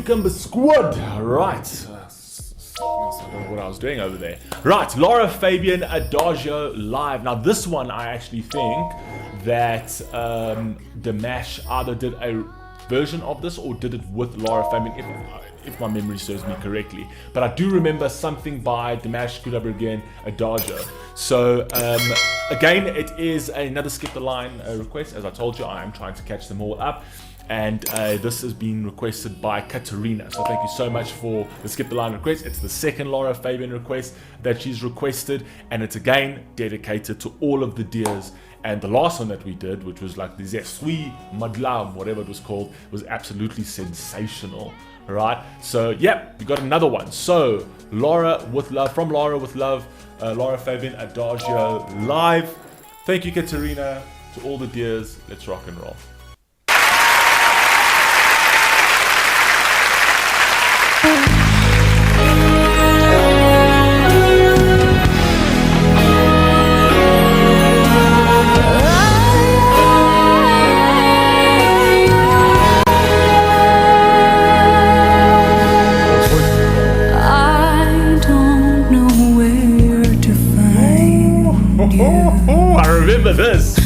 QCUMBER squad. Right. I don't know what I was doing over there. Right, Lara Fabian Adagio live. Now this one, I actually think that Damash either did a version of this or did it with Lara Fabian, if my memory serves me correctly. But I do remember something by Damash again, Adagio. So again, it is another skip the line request. As I told you, I am trying to catch them all up. And this has been requested by KatArina. So thank you so much for the skip the line request. It's the second Lara Fabian request that she's requested, and it's again dedicated to all of the deers. And the last one that we did, which was like the Zesui Madlam, whatever it was called, was absolutely sensational. Right? So yeah, we got another one. So Lara with love, from Lara with love, Lara Fabian Adagio live. Thank you, KatArina, to all the deers. Let's rock and roll. I remember this.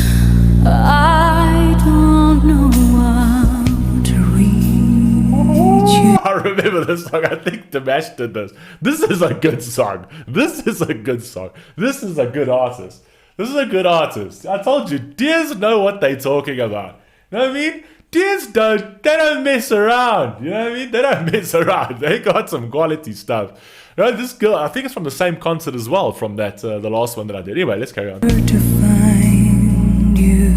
I don't know how to reach you. I remember this song. I think Damash did this. This is a good song. This is a good song. This is a good artist. This is a good artist. I told you, deers know what they're talking about. You know what I mean? Deers don't mess around. You know what I mean? They don't mess around. They got some quality stuff. You know, this girl, I think it's from the same concert as well, from that the last one that I did. Anyway, let's carry on. To find you,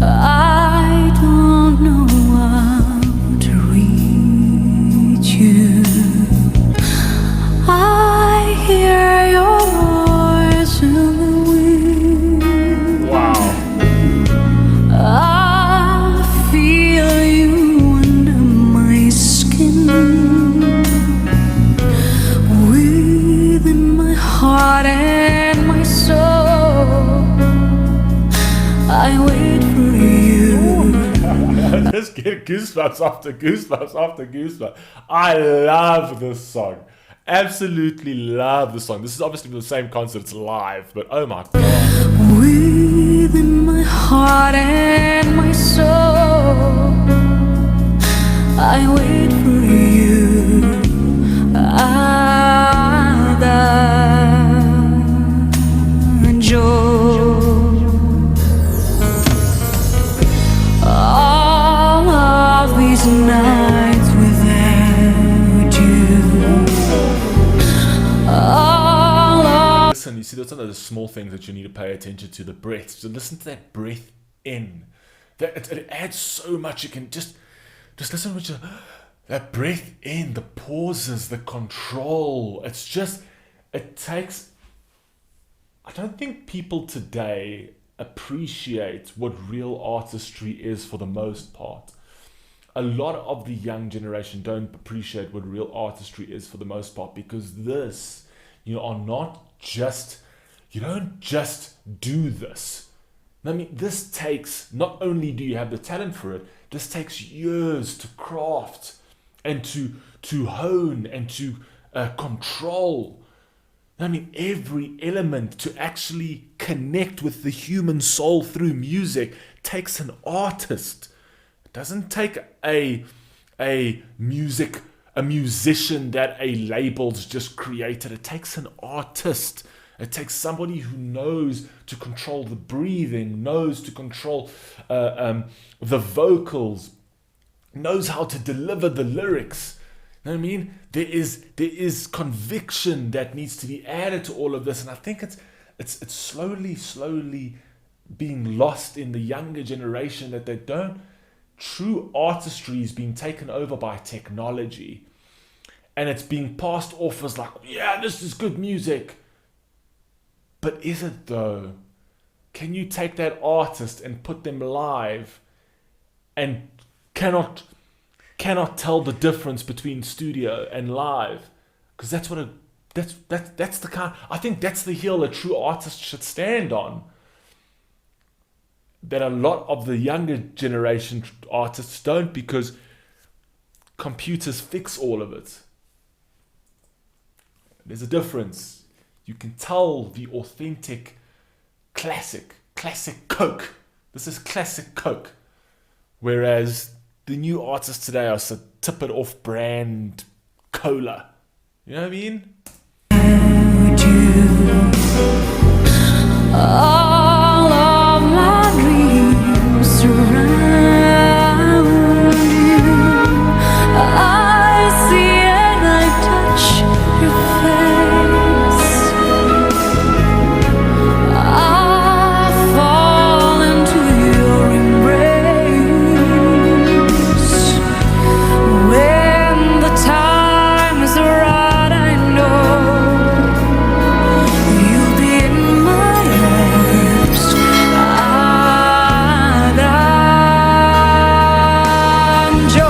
I don't know how to reach you. I hear your voice in the wind. Wow. I feel you under my skin. Heart and my soul, I wait for you. I just get goosebumps after goosebumps after goosebumps. I love this song. Absolutely love this song. This is obviously the same concert, it's live, but oh my god. Within my heart and my soul, I wait for you. All of these nights without you. Listen, you see, that's one of the small things that you need to pay attention to, the breath. So listen to that breath in. It adds so much. You can just listen to that breath in, the pauses, the control. It's just, it takes, I don't think people today appreciate what real artistry is for the most part. A lot of the young generation don't appreciate what real artistry is for the most part, because this, you are not just, you don't just do this. I mean, this takes, not only do you have the talent for it, this takes years to craft and to hone and to control. I mean, every element to actually connect with the human soul through music takes an artist. It doesn't take a musician that a label's just created. It takes an artist. It takes somebody who knows to control the breathing, knows to control the vocals, knows how to deliver the lyrics. You know what I mean? There is conviction that needs to be added to all of this, and I think it's slowly being lost in the younger generation, that they don't. True artistry is being taken over by technology, and it's being passed off as like, yeah, this is good music. But is it though? Can you take that artist and put them live and cannot tell the difference between studio and live? Because that's what that's the kind, I think that's the hill a true artist should stand on. That a lot of the younger generation artists don't, because computers fix all of it. There's a difference. You can tell the authentic classic Coke. This is classic Coke. Whereas the new artists today are so tip it off brand cola. You know what I mean? All of my dreams surround you. I see and I touch your face. I fall into your embrace. When the time is right, I know you'll be in my arms. Adagio.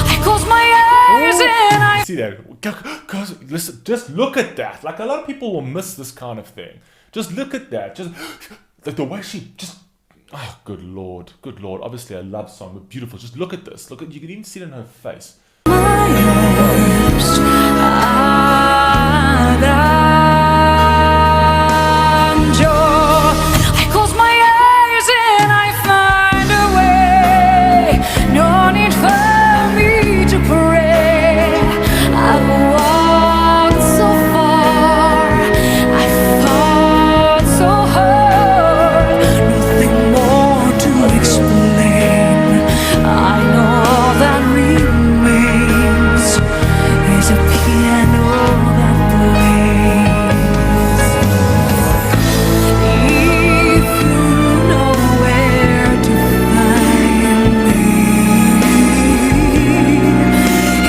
I close my eyes and I See that? Guys, listen, just look at that. Like, a lot of people will miss this kind of thing. Just look at that. Just like the way she just. Oh, good lord, good lord. Obviously, a love song, but beautiful. Just look at this. Look at, you can even see it in her face. Adagio. I close my eyes and I find a way. No need for me to pray. I've walked so far, I fought so hard. Nothing more to explain. I know all that remains is a piano that plays. If you know where to find me,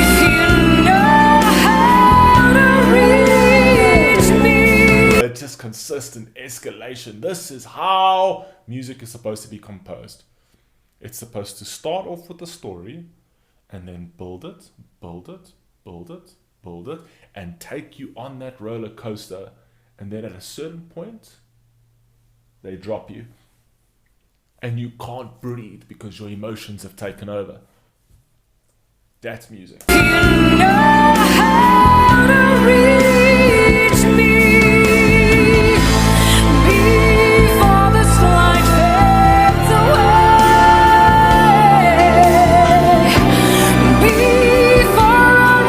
if you know how to reach me. It's just consistent escalation. This is how music is supposed to be composed. It's supposed to start off with a story and then build it, build it, build it, build it, and take you on that roller coaster. And then at a certain point, they drop you. And you can't breathe because your emotions have taken over. That's music. You know how to reach me before this light fades away, before I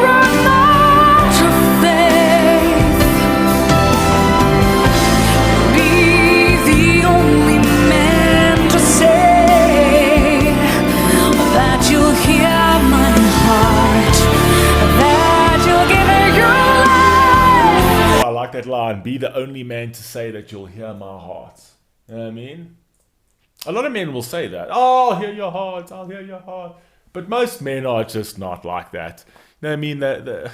run out of faith. Be the only man to say that you'll hear my heart, that you'll give it your life. I like that line. Be the only man to say that you'll hear my heart. You know what I mean? A lot of men will say that. Oh, I'll hear your heart. I'll hear your heart. But most men are just not like that. You know what I mean? A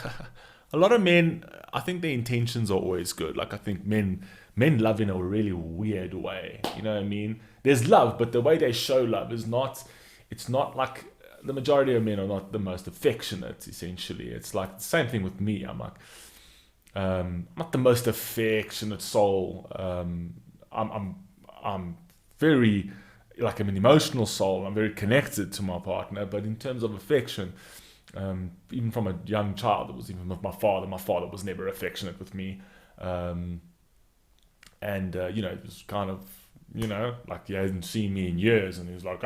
lot of men, I think their intentions are always good. Like, I think men love in a really weird way. You know what I mean? There's love, but the way they show love is not, it's not like, the majority of men are not the most affectionate, essentially. It's like the same thing with me. I'm like, not the most affectionate soul. I'm very, like, I'm an emotional soul. I'm very connected to my partner, but in terms of affection, even from a young child, it was even with my father was never affectionate with me. You know, it was kind of, you know, like he hadn't seen me in years, and he was like,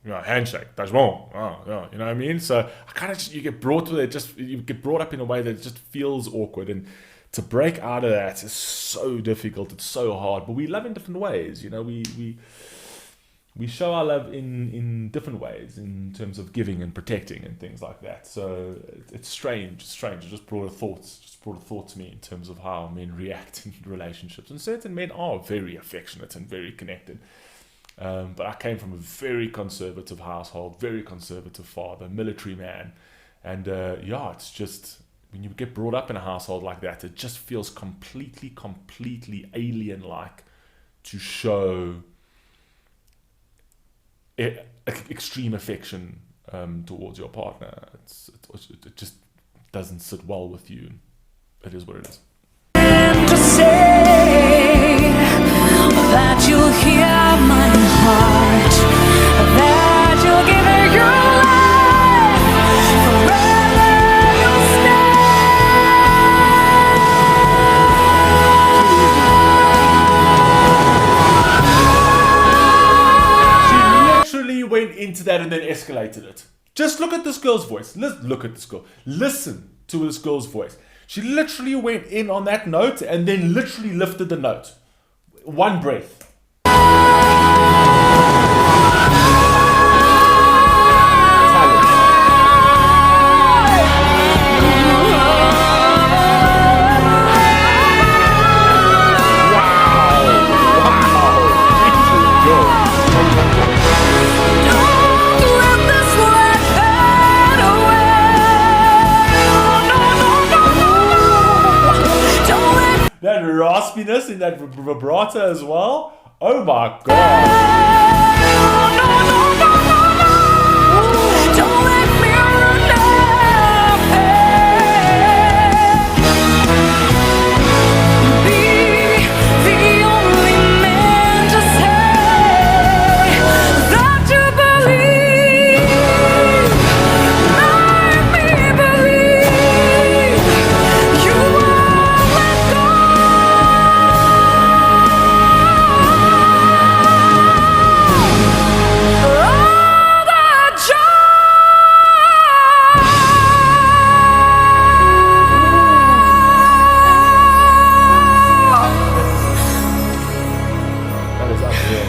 you know, handshake, that's wrong. Yeah, you know what I mean? So I kind of just, you get brought up in a way that it just feels awkward, and to break out of that is so difficult. It's so hard, but we love in different ways. You know, we show our love in different ways in terms of giving and protecting and things like that. So it's strange. It just brought a thought to me in terms of how men react in relationships. And certain men are very affectionate and very connected. But I came from a very conservative household, very conservative father, military man. And it's just, when you get brought up in a household like that, it just feels completely alien-like to show extreme affection towards your partner. It just doesn't sit well with you. It is what it is. To say that you'll hear my heart, that you'll give it your life, into that and then escalated it. Just look at this girl's voice. Look at this girl. Listen to this girl's voice. She literally went in on that note and then literally lifted the note. One breath. That raspiness in that vibrato as well. Oh my god. Don't let me run be the only man to say that you believe. Make me believe you won't let go. That is unreal.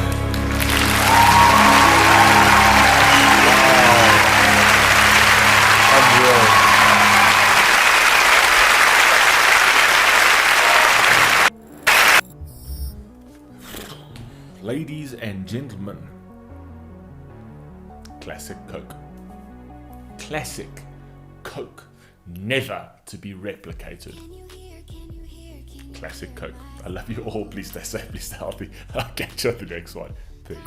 Unreal. Ladies and gentlemen, classic Coke. Classic Coke. Never to be replicated. Classic Coke. I love you all. Please stay safe. Please stay healthy. I'll catch you on the next one. Peace.